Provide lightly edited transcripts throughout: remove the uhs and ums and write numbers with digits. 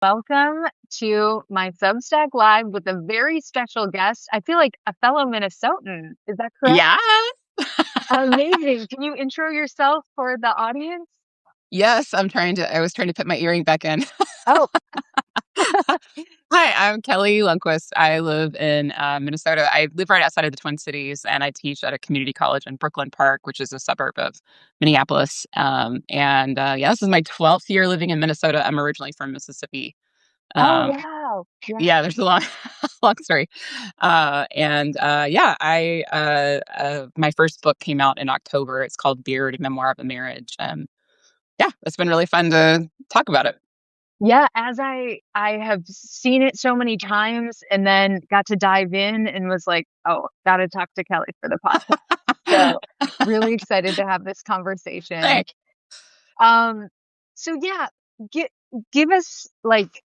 Welcome to my Substack Live with a very special guest. I feel like a fellow Minnesotan. Is that correct? Yeah. Amazing. Can you intro yourself for the audience? Yes, I was trying to put my earring back in. Oh, Hi, I'm Kelly Lundquist. I live in Minnesota. I live right outside of the Twin Cities, and I teach at a community college in Brooklyn Park, which is a suburb of Minneapolis. Yeah, this is my 12th year living in Minnesota. I'm originally from Mississippi. oh, Um, wow. Yeah. yeah, there's a long, long story. Yeah, my first book came out in October. It's called Beard, a Memoir of a Marriage. Yeah, it's been really fun to talk about it. Yeah, as I have seen it so many times and then got to dive in and was like, oh, gotta talk to Kelly for the podcast. So really excited to have this conversation. Thanks. Um, so yeah, gi- give us like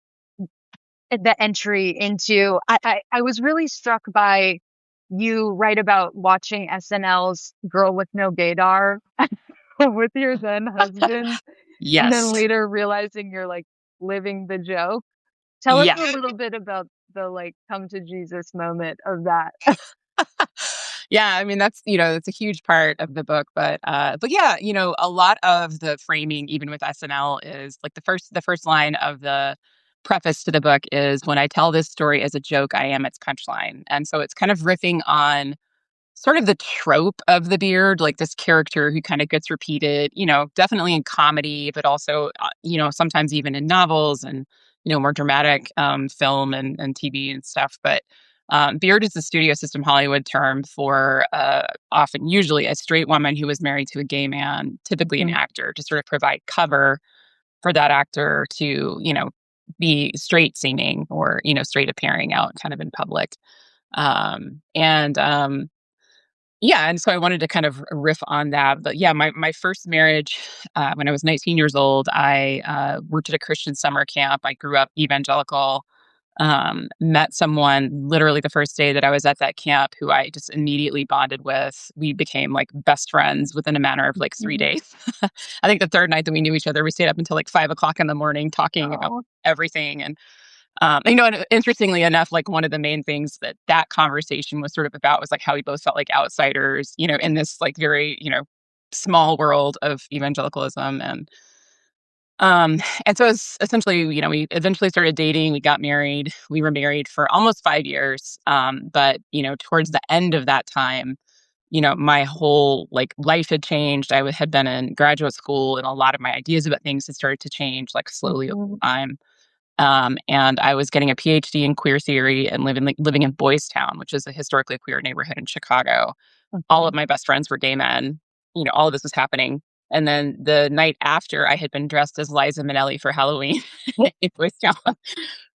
the entry into I was really struck by you write about watching SNL's Girl with No Gaydar with your then husband and then Yes. later realizing you're like living the joke. Tell us Yeah. a little bit about the like come to Jesus moment of that. Yeah, I mean that's a huge part of the book, but yeah, a lot of the framing even with SNL is like the first line of the preface to the book is when I tell this story as a joke, I am its punchline. And so it's kind of riffing on sort of the trope of the beard, like this character who kind of gets repeated, definitely in comedy, but also, sometimes even in novels and, more dramatic film and TV and stuff. But beard is the studio system Hollywood term for usually a straight woman who was married to a gay man, typically an Mm. actor, to sort of provide cover for that actor to, be straight seeming or, straight appearing out kind of in public. And Yeah, and so I wanted to kind of riff on that. But yeah, my first marriage, when I was 19 years old, I worked at a Christian summer camp. I grew up evangelical. Met someone literally the first day that I was at that camp who I just immediately bonded with. We became like best friends within a matter of like 3 days. I think the third night that we knew each other, we stayed up until like 5 o'clock in the morning talking about Oh, everything. And interestingly enough, like one of the main things that conversation was sort of about was like how we both felt like outsiders, in this like very, small world of evangelicalism. And so it's essentially, we eventually started dating, we got married, we were married for almost 5 years. But, towards the end of that time, my whole like life had changed. Had been in graduate school and a lot of my ideas about things had started to change like slowly over mm, time. And I was getting a PhD in queer theory and living in Boys Town, which is a historically queer neighborhood in Chicago. All okay. of my best friends were gay men. All of this was happening. And then the night after, I had been dressed as Liza Minnelli for Halloween in Boys Town,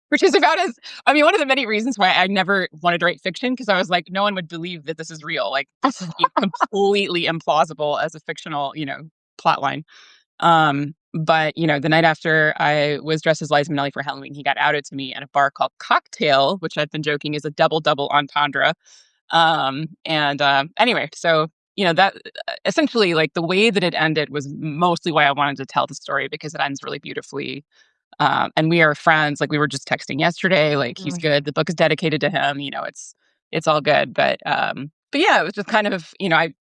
which is about as, I mean, one of the many reasons why I never wanted to write fiction, because I was like, no one would believe that this is real. Like, this would be completely implausible as a fictional, plot line. But the night after I was dressed as Liza Minnelli for Halloween, he got outed to me at a bar called Cocktail, which I've been joking is a double entendre. Anyway, so that essentially like the way that it ended was mostly why I wanted to tell the story because it ends really beautifully. And we are friends. Like we were just texting yesterday. Like he's Mm. good. The book is dedicated to him. It's all good. But yeah, it was just kind of I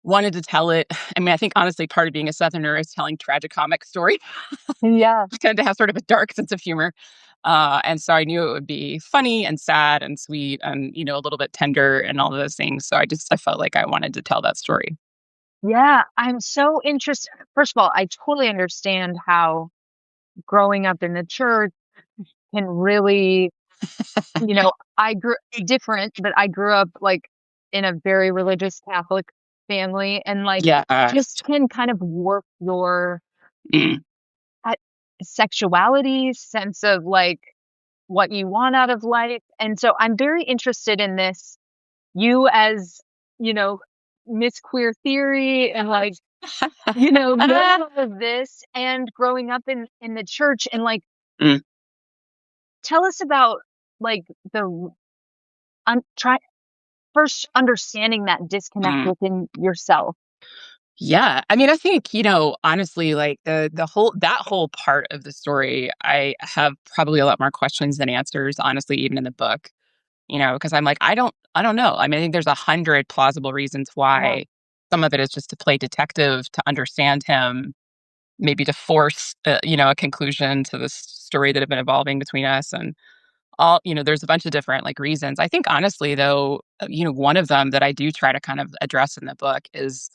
wanted to tell it. I mean, I think honestly, part of being a Southerner is telling tragicomic stories. Yeah. I tend to have sort of a dark sense of humor. And so I knew it would be funny and sad and sweet and, a little bit tender and all of those things. So I felt like I wanted to tell that story. Yeah. I'm so interested. First of all, I totally understand how growing up in the church can really, I grew different, but I grew up like in a very religious Catholic family and like Yeah. just can kind of warp your Mm, uh, sexuality, sense of like what you want out of life. And so I'm very interested in this. You as, you know, Miss Queer Theory and like, knowing all of this and growing up in the church and like mm. tell us about like the try first understanding that disconnect Mm. within yourself. Yeah. I mean, I think, honestly, like the whole that whole part of the story, I have probably a lot more questions than answers, honestly, even in the book, because I'm like, I don't know. I mean, I think there's 100 plausible reasons Yeah. why. Some of it is just to play detective, to understand him, maybe to force, a conclusion to this story that had been evolving between us. And there's a bunch of different like reasons. I think honestly though, one of them that I do try to kind of address in the book is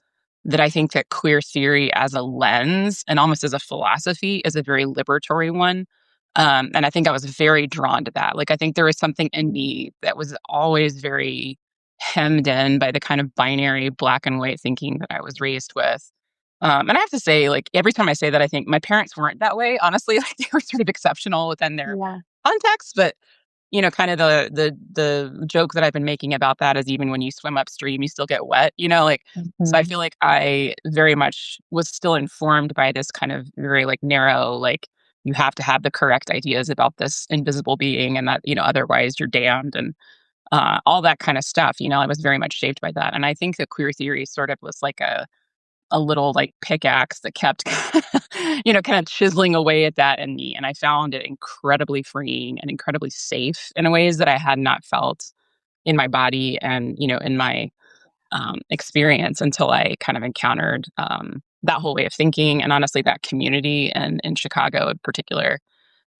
that I think that queer theory as a lens and almost as a philosophy is a very liberatory one. And I think I was very drawn to that. Like I think there was something in me that was always very hemmed in by the kind of binary black and white thinking that I was raised with. And I have to say, like every time I say that, I think my parents weren't that way. Honestly, like they were sort of exceptional within their Yeah. context, but kind of the joke that I've been making about that is even when you swim upstream, you still get wet, like so I Mhm. feel like I very much was still informed by this kind of very like narrow, like you have to have the correct ideas about this invisible being and that, otherwise you're damned and all that kind of stuff. I was very much shaped by that. And I think that queer theory sort of was like a little like pickaxe that kept kind of chiseling away at that in me, and I found it incredibly freeing and incredibly safe in ways that I had not felt in my body and in my experience until I kind of encountered that whole way of thinking and honestly that community and in Chicago in particular,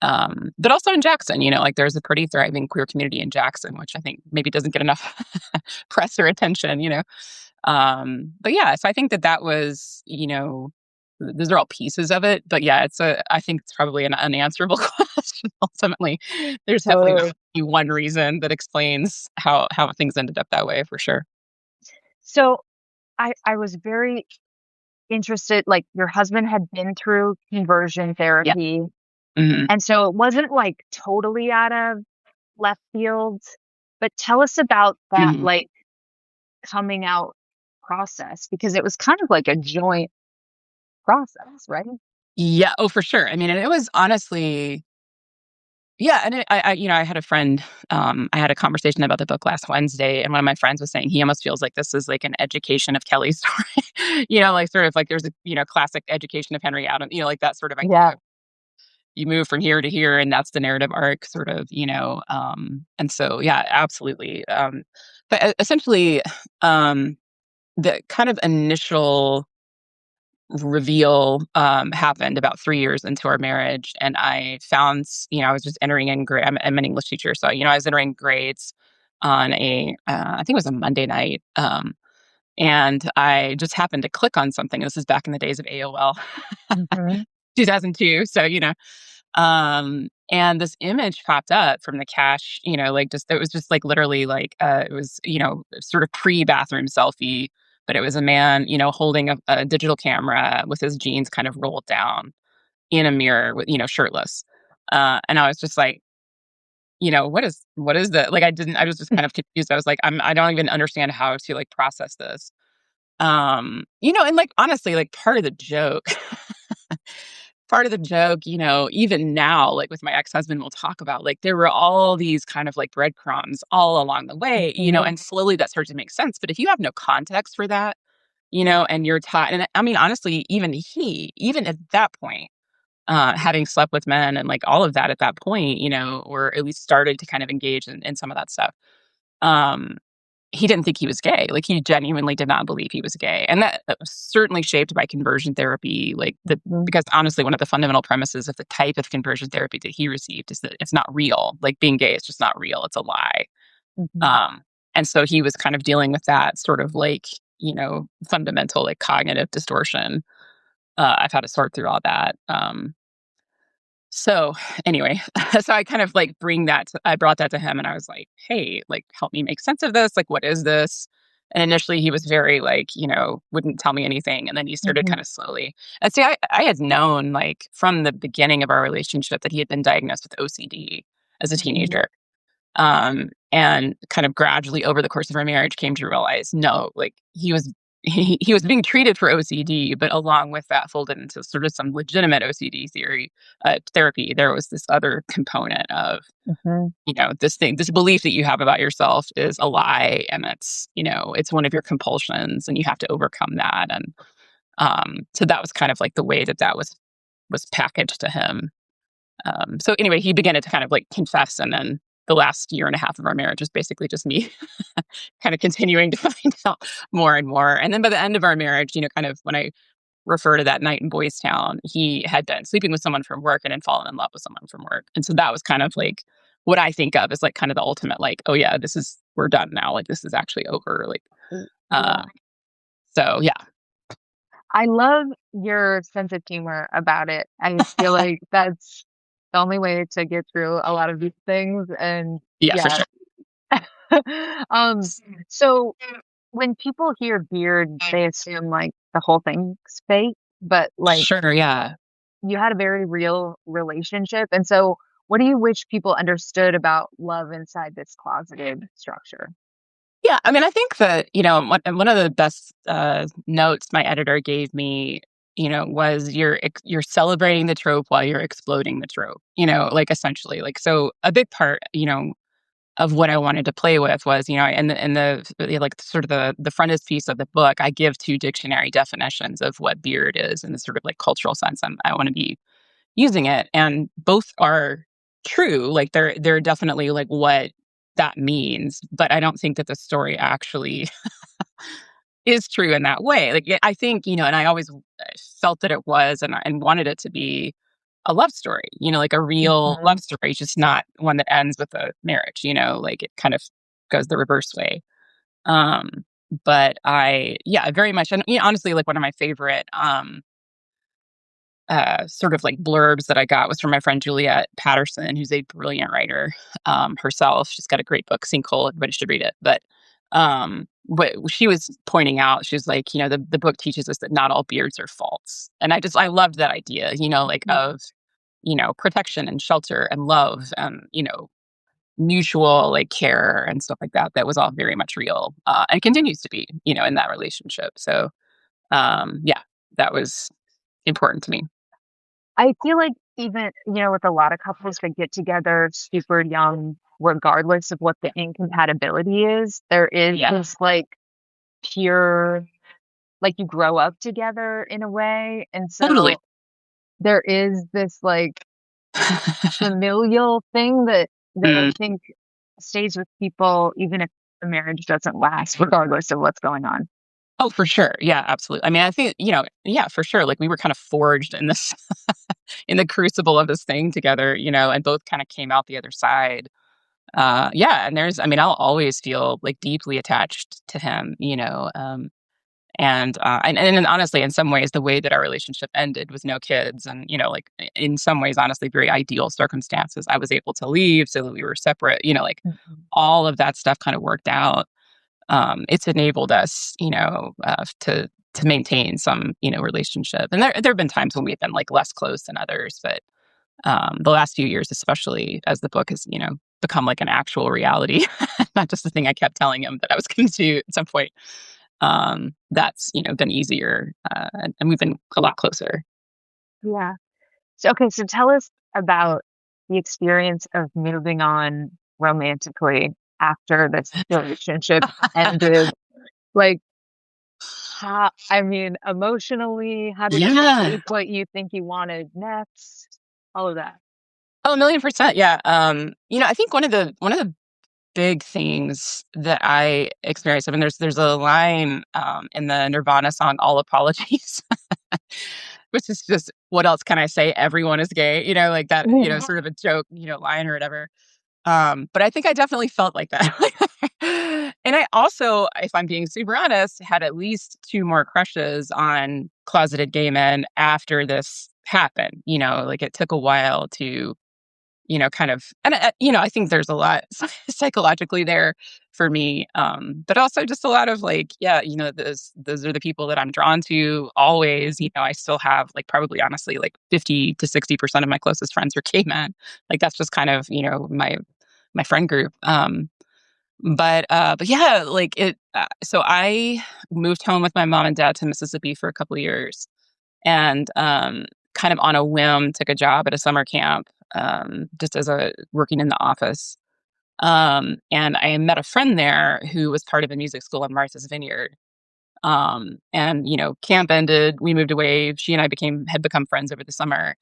but also in Jackson. Like there's a pretty thriving queer community in Jackson, which I think maybe doesn't get enough press or attention. But yeah, so I think that was, those are all pieces of it. But yeah, I think it's probably an unanswerable question. Ultimately, there's definitely not Totally. one reason that explains how things ended up that way for sure. So I was very interested, like your husband had been through conversion Yeah. therapy, Hmm. and so it wasn't like totally out of left field, but tell us about that, Hmm. like, coming out process, because it was kind of like a joint process, right? Yeah. Oh, for sure. I mean, and it was honestly, yeah, and I had a friend. I had a conversation about the book last Wednesday, and one of my friends was saying he almost feels like this is like an education of Kelly's story. Like sort of like there's a classic education of Henry Adams. Like that sort of idea. Yeah. You move from here to here, and that's the narrative arc, sort of. And so yeah, absolutely. But essentially, um, the kind of initial reveal happened about 3 years into our marriage, and I found I was just entering in grade. I'm an English teacher, so I was entering grades on a I think it was a Monday night, and I just happened to click on something. This is back in the days of AOL, Mhm. 2002. So and this image popped up from the cache. Like just it was just like literally like it was sort of pre bathroom selfie, but it was a man holding a digital camera with his jeans kind of rolled down in a mirror with shirtless, and I was just like, what is that? Like I was just kind of confused. I was like, I don't even understand how to like process this. And like honestly, like part of the joke, even now, like with my ex-husband, we'll talk about like there were all these kind of like breadcrumbs all along the way, Mhm. and slowly that starts to make sense. But if you have no context for that, and you're taught, and I mean, honestly, even at that point, having slept with men and like all of that at that point, or at least started to kind of engage in some of that stuff. Um, he didn't think he was gay. Like he genuinely did not believe he was gay. And that was certainly shaped by conversion therapy. Mhm. Because honestly, one of the fundamental premises of the type of conversion therapy that he received is that it's not real. Like being gay is just not real. It's a lie. Mhm. Um, and so he was kind of dealing with that sort of like, fundamental like cognitive distortion. I've had to sort through all that. So anyway, so I kind of like I brought that to him and I was like, hey, like, help me make sense of this. Like, what is this? And initially he was very like, wouldn't tell me anything. And then he started Mhm. kind of slowly. And see, I had known like from the beginning of our relationship that he had been diagnosed with OCD as a Mhm. teenager. And kind of gradually over the course of our marriage came to realize, no, like he was being treated for OCD, but along with that folded into sort of some legitimate OCD therapy, there was this other component of, Mhm. this belief that you have about yourself is a lie, and it's one of your compulsions, and you have to overcome that. So that was kind of like the way that was packaged to him. So anyway, he began to kind of like confess, and then the last year and a half of our marriage was basically just me kind of continuing to find out more and more. And then by the end of our marriage, kind of when I refer to that night in Boys Town, he had been sleeping with someone from work and then fallen in love with someone from work. And so that was kind of like what I think of as like kind of the ultimate, like, oh yeah, we're done now. Like this is actually over. Like, uh, Yeah. so yeah, I love your sense of humor about it. I feel like that's the only way to get through a lot of these things, and yeah, for yeah. sure. Um, so when people hear beard, they assume, like, the whole thing's fake, but, like, Sure. Yeah. you had a very real relationship, and so what do you wish people understood about love inside this closeted structure? Yeah, I mean, I think that, one of the best notes my editor gave me, was you're celebrating the trope while you're exploding the trope, like essentially. Like, so a big part, of what I wanted to play with was, like sort of the frontispiece of the book, I give two dictionary definitions of what beard is in the sort of like cultural sense I want to be using it, and both are true. Like they're definitely like what that means, but I don't think that the story actually is true in that way. Like I think, and I always felt that it was, and wanted it to be a love story, like a real love Mhm. story, just not one that ends with a marriage, like it kind of goes the reverse way. Um, but yeah, very much, and honestly, like one of my favorite sort of like blurbs that I got was from my friend Juliet Patterson, who's a brilliant writer herself. She's got a great book, Sinkhole. Everybody should read it. But what she was pointing out, she was like, the book teaches us that not all beards are false. And I loved that idea, like Yeah. of, protection and shelter and love and, mutual like care and stuff like that. That was all very much real and continues to be, in that relationship. So yeah, that was important to me. I feel like even, with a lot of couples that get together super young, regardless of what the incompatibility is, there is Yeah. this like pure, like you grow up together in a way. And Totally. so there is this like familial thing that I Mm. think stays with people even if the marriage doesn't last, regardless of what's going on. Oh, for sure. Yeah, absolutely. I mean, I think, yeah, for sure. Like we were kind of forged in this in the crucible of this thing together, and both kind of came out the other side. Yeah, and I mean, I'll always feel like deeply attached to him, and then honestly, in some ways, the way that our relationship ended with no kids, and like in some ways, honestly, very ideal circumstances. I was able to leave so that we were separate. Like Mhm. all of that stuff kind of worked out. It's enabled us, to maintain some, relationship. And there have been times when we've been like less close than others, but the last few years, especially as the book has, become like an actual reality, not just the thing I kept telling him that I was going to do at some point. That's been easier, and we've been a lot closer. Yeah. So, okay, so tell us about the experience of moving on romantically after this relationship ended. Like, how, I mean, emotionally, how did it Yeah. shape what you think you wanted next? All of that. Oh, 1,000,000%. Yeah. I think one of the big things that I experienced. I mean, there's a line in the Nirvana song "All Apologies," which is just what else can I say? Everyone is gay, like that, Yeah. sort of a joke, line or whatever. But I think I definitely felt like that. And I also, if I'm being super honest, had at least two more crushes on closeted gay men after this happened. Like it took a while to kind of, and I think there's a lot psychologically there for me, but also just a lot of like, yeah, those are the people that I'm drawn to always. I still have like probably honestly like 50 to 60% of my closest friends are gay men. Like that's just kind of my friend group. But yeah, like it. So I moved home with my mom and dad to Mississippi for a couple of years, and kind of on a whim took a job at a summer camp, just as a working in the office. And I met a friend there who was part of a music school in Martha's Vineyard. And, camp ended, we moved away. She and I had become friends over the summer.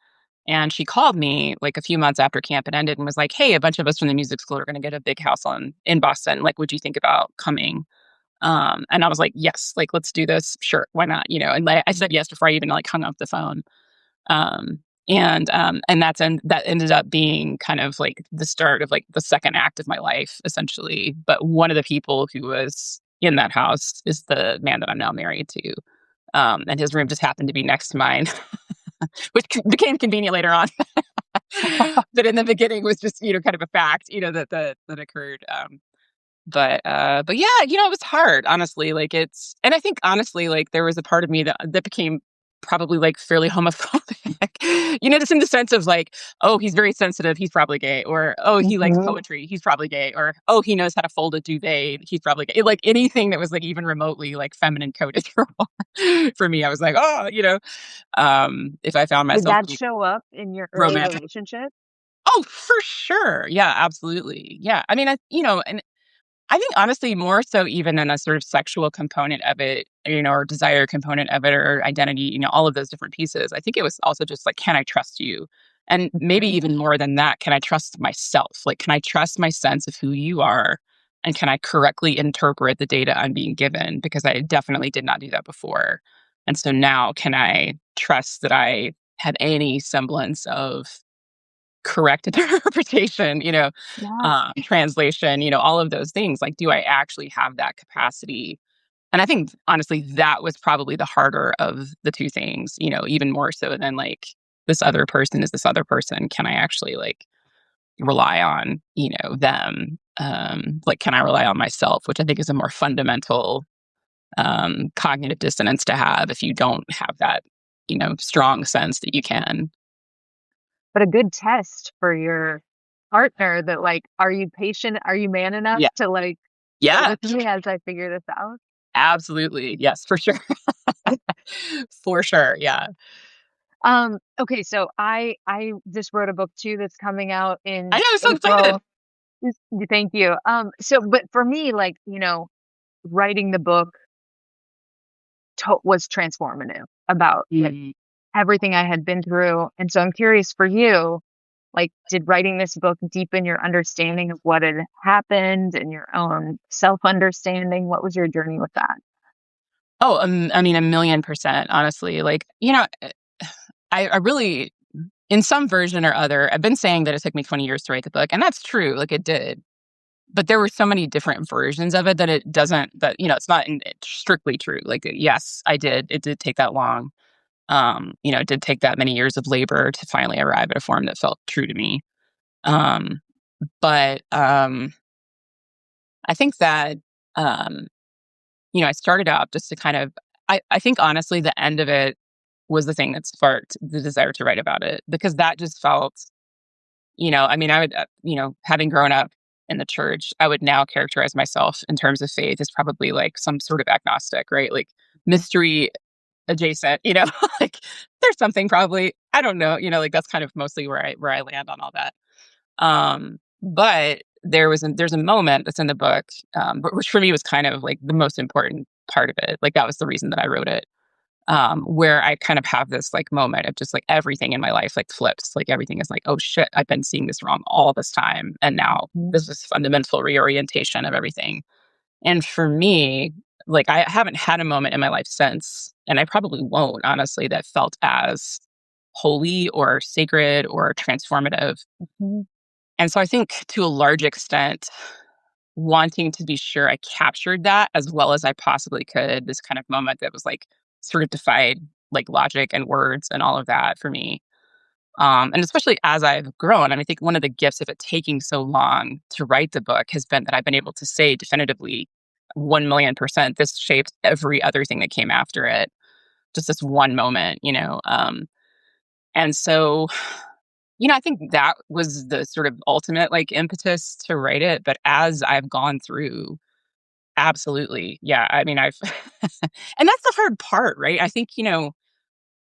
And she called me like a few months after camp had ended and was like, "Hey, a bunch of us from the music school are going to get a big house in Boston. Like, would you think about coming?" And I was like, "Yes, like let's do this. Sure, why not?" And I said yes before I even like hung up the phone. Um, and that ended up being kind of like the start of like the second act of my life, essentially. But one of the people who was in that house is the man that I'm now married to. And his room just happened to be next to mine, which became convenient later on. But in the beginning was just, kind of a fact, that occurred. But yeah, it was hard, honestly. Like and I think honestly, like there was a part of me that became probably like fairly homophobic, just in the sense of like, oh, he's very sensitive, he's probably gay, or oh, he likes Mhm. poetry, he's probably gay, or oh, he knows how to fold a duvet, he's probably gay. Like anything that was like even remotely like feminine coded for me, I was like, oh, if I found Did myself that being show up in your early romantic. relationship? Oh, for sure. Yeah, absolutely. Yeah. I mean, and I think honestly, more so even in a sort of sexual component of it, or desire component of it, or identity, all of those different pieces. I think it was also just like, can I trust you? And maybe Mhm. even more than that, can I trust myself? Like, can I trust my sense of who you are? And can I correctly interpret the data I'm being given? Because I definitely did not do that before. And so now, can I trust that I have any semblance of correct interpretation, Yeah. translation, all of those things. Like, do I actually have that capacity? And I think honestly, that was probably the harder of the two things, even more so than like this other person is this other person. Can I actually like rely on, them? Like, can I rely on myself? Which I think is a more fundamental cognitive dissonance to have if you don't have that, strong sense that you can. But a good test for your partner that, like, are you patient? Are you man enough Yeah. to, like, stay Yeah. with me as I figure this out? Absolutely. Yes, for sure. For sure, yeah. Okay, so I just wrote a book too that's coming out I in know, I'm so excited. April. Thank you. But for me, like, writing the book was transformative about like Mhm. everything I had been through. And so I'm curious for you, like, did writing this book deepen your understanding of what had happened and your own self-understanding? What was your journey with that? Oh, I mean, 1,000,000%, honestly. Like, I really in some version or other, I've been saying that it took me 20 years to write the book, and that's true, like, it did. But there were so many different versions of it that it doesn't that, it's not it's strictly true. Like, yes, I did. It did take that long. It did take that many years of labor to finally arrive at a form that felt true to me. Um, but I think that, um, I started out just to kind of I think honestly the end of it was the thing that sparked the desire to write about it because that just felt, I mean, I would, having grown up in the church, I would now characterize myself in terms of faith as probably like some sort of agnostic, right? Like mystery adjacent, like there's something probably, I don't know, like that's kind of mostly where I land on all that. But there's a moment that's in the book, but which for me was kind of like the most important part of it. Like that was the reason that I wrote it. Where I kind of have this like moment of just like everything in my life like flips. Like everything is like, oh shit, I've been seeing this wrong all this time. And now Mhm. there's this fundamental reorientation of everything. And for me, like I haven't had a moment in my life since, and I probably won't, honestly, that felt as holy or sacred or transformative. Mhm. And so I think to a large extent, wanting to be sure I captured that as well as I possibly could, this kind of moment that was like sort of defied like logic and words and all of that for me. And especially as I've grown, I think one of the gifts of it taking so long to write the book has been that I've been able to say definitively 1,000,000% this shaped every other thing that came after it. Just this one moment, And so, I think that was the sort of ultimate like impetus to write it. But as I've gone through, absolutely. Yeah. I mean, I've, and that's the hard part, right? I think,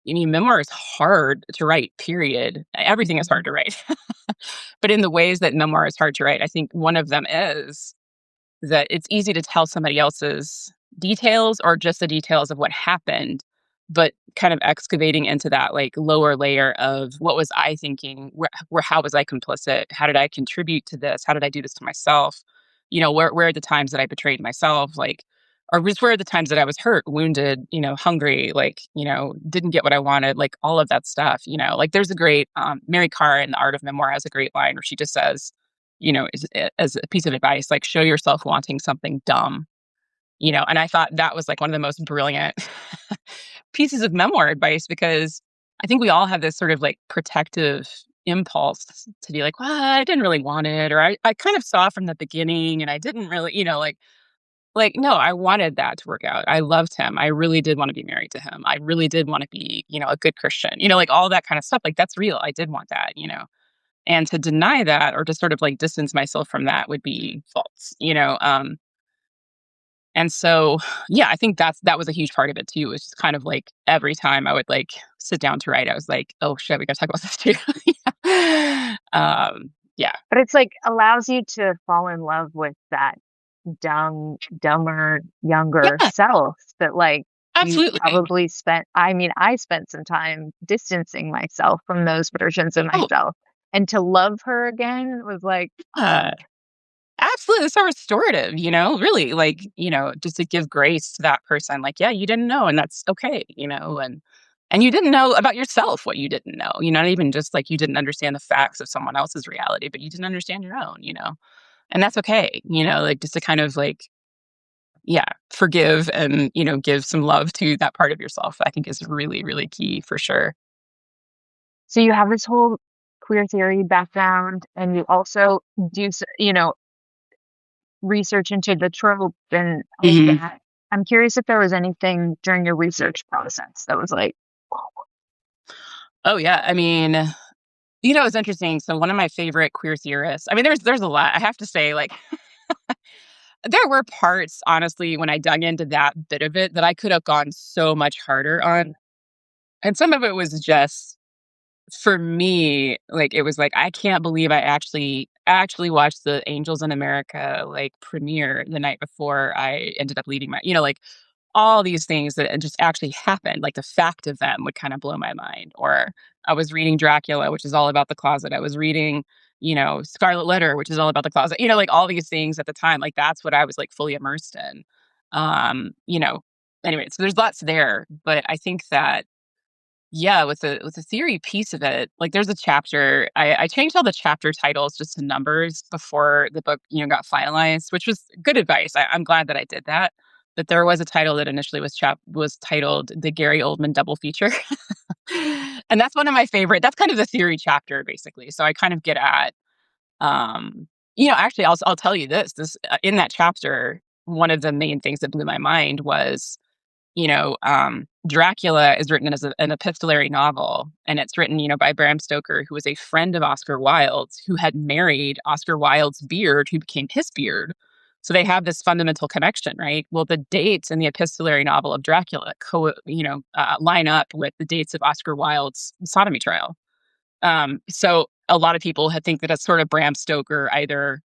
memoir is hard to write, period. Everything is hard Mhm. to write. But in the ways that memoir is hard to write, I think one of them is that it's easy to tell somebody else's details or just the details of what happened, but kind of excavating into that like lower layer of what was I thinking? Where how was I complicit? How did I contribute to this? How did I do this to myself? Where are the times that I betrayed myself? Like, or just where are the times that I was hurt, wounded, hungry, like, didn't get what I wanted, like all of that stuff, like there's a great Mary Carr in The Art of Memoir has a great line where she just says, as a piece of advice, like show yourself wanting something dumb, and I thought that was like one of the most brilliant pieces of memoir advice because I think we all have this sort of like protective impulse to be like, well, I didn't really want it, or I kind of saw from the beginning and I didn't really, like, no, I wanted that to work out. I loved him. I really did want to be married to him. I really did want to be, a good Christian, like all that kind of stuff. Like, that's real. I did want that. And to deny that or to sort of like distance myself from that would be false. And so, yeah, I think that was a huge part of it too. It's just kind of like every time I would like sit down to write, I was like, oh shit, we got to talk about this too. Yeah. But it's like allows you to fall in love with that dumber, younger Yeah, self that like you absolutely. probably spent. I mean, I spent some time distancing myself from those versions of Oh, myself. And to love her again was like, uh, absolutely, it's so restorative, really, like, just to give grace to that person, like, yeah, you didn't know, and that's okay, and you didn't know about yourself what you didn't know, not even just like you didn't understand the facts of someone else's reality, but you didn't understand your own, and that's okay, like just to kind of like, yeah, forgive and, give some love to that part of yourself, I think is really, really key for sure. so you have this whole queer theory background, and you also do, research into the trope and all of Mhm. that. I'm curious if there was anything during your research process that was like, Oh, yeah, I mean, it's interesting, so one of my favorite queer theorists I mean, there's a lot, I have to say, like, there were parts, honestly, when I dug into that bit of it that I could have gone so much harder on, and some of it was just for me, like, it was like, I can't believe I actually watched the Angels in America, like, premiere the night before I ended up leaving like, all these things that just actually happened, like, the fact of them would kinda blow my mind, or I was reading Dracula, which is all about the closet. I was reading, Scarlet Letter, which is all about the closet, like, all these things at the time, like, that's what I was, like, fully immersed in. Um, you know, anyway, so there's lots there, but I think that, yeah, with the theory piece of it, like, there's a chapter I changed all the chapter titles just to numbers before the book, got finalized, which was good advice. I'm glad that I did that. But there was a title that initially was titled "The Gary Oldman Double Feature," and that's one of my favorite. That's kind of the theory chapter, basically. So I kind of get at, um, actually, I'll tell you this in that chapter, one of the main things that blew my mind was Dracula is written as an epistolary novel, and it's written, by Bram Stoker, who was a friend of Oscar Wilde's, who had married Oscar Wilde's beard, who became his beard. So they have this fundamental connection, right? Well, the dates in the epistolary novel of Dracula, line up with the dates of Oscar Wilde's sodomy trial. So a lot of people had think that it's sort of Bram Stoker either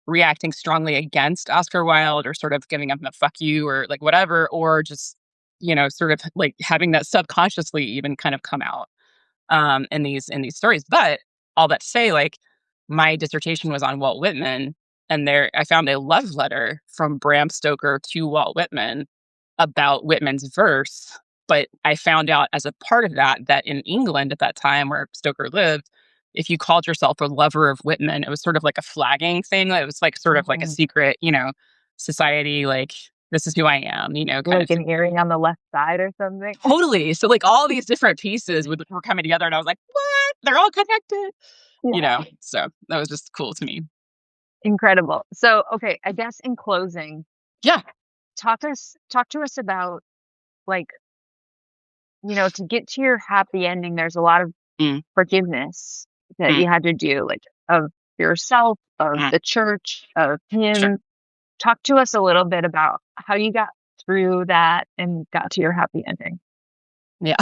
reacting strongly against Oscar Wilde or sort of giving him a fuck you or like whatever, or just, sort of like having that subconsciously even kind of come out in these stories. But all that to say, like my dissertation was on Walt Whitman, and there I found a love letter from Bram Stoker to Walt Whitman about Whitman's verse. But I found out as a part of that in England at that time where Stoker lived, if you called yourself a lover of Whitman, it was sort of like a flagging thing. It was like sort of like a oh, secret, society, like this is who I am, kind of like an earring on the left side or something? totally. So like all these different pieces were coming together, and I was like, what? They're all connected, Yeah. So that was just cool to me. Incredible. So, okay, I guess in closing, Yeah. talk to us about like, to get to your happy ending, there's a lot of Mm, forgiveness that mm, you had to do, like of yourself, of mm, the church, of sure. him. Talk to us a little bit about how you got through that and got to your happy ending. Yeah.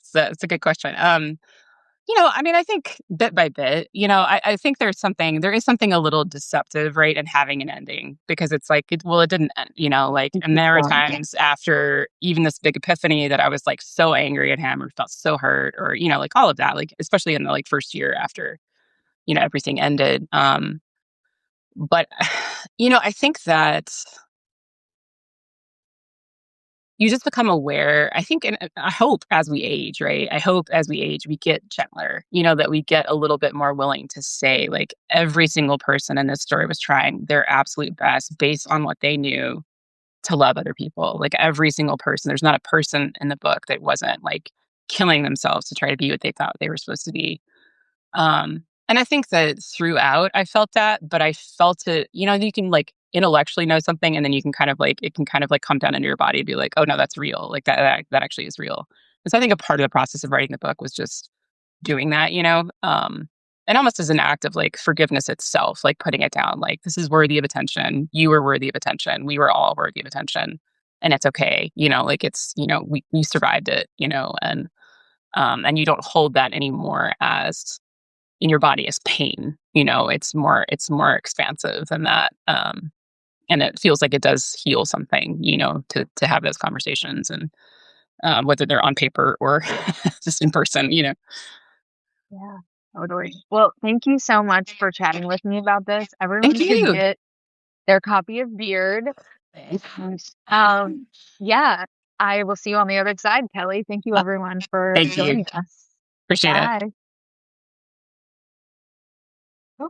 So it's a good question. I mean, I think bit by bit, I think there is something a little deceptive, right, in having an ending because it's like, well, it didn't end, like, It and keeps there were going. times after even this big epiphany that I was like so angry at him or felt so hurt or, like all of that, like, especially in the like first year after, everything ended. But, I think that you just become aware. I think, and I hope as we age, right? I hope as we age, we get gentler, that we get a little bit more willing to say, like, every single person in this story was trying their absolute best based on what they knew to love other people. Like, every single person, there's not a person in the book that wasn't like killing themselves to try to be what they thought they were supposed to be. And I think that throughout I felt that, but I felt it, you can like intellectually know something and then you can kind of like it can kind of like come down into your body and be like, oh no, that's real. Like that actually is real. And so I think a part of the process of writing the book was just doing that, and almost as an act of like forgiveness itself, like putting it down, like this is worthy of attention. You were worthy of attention. We were all worthy of attention. And it's okay, like it's, we survived it, and you don't hold that anymore as in your body as pain. It's more expansive than that. And it feels like it does heal something, to have those conversations and whether they're on paper or just in person. Yeah, totally. Well, thank you so much for chatting with me about this. Thank Everyone should you. get their copy of Beard. And, yeah, I will see you on the other side, Kelly. Thank you, Uh, everyone, for Thank you. joining us. Appreciate it. Bye.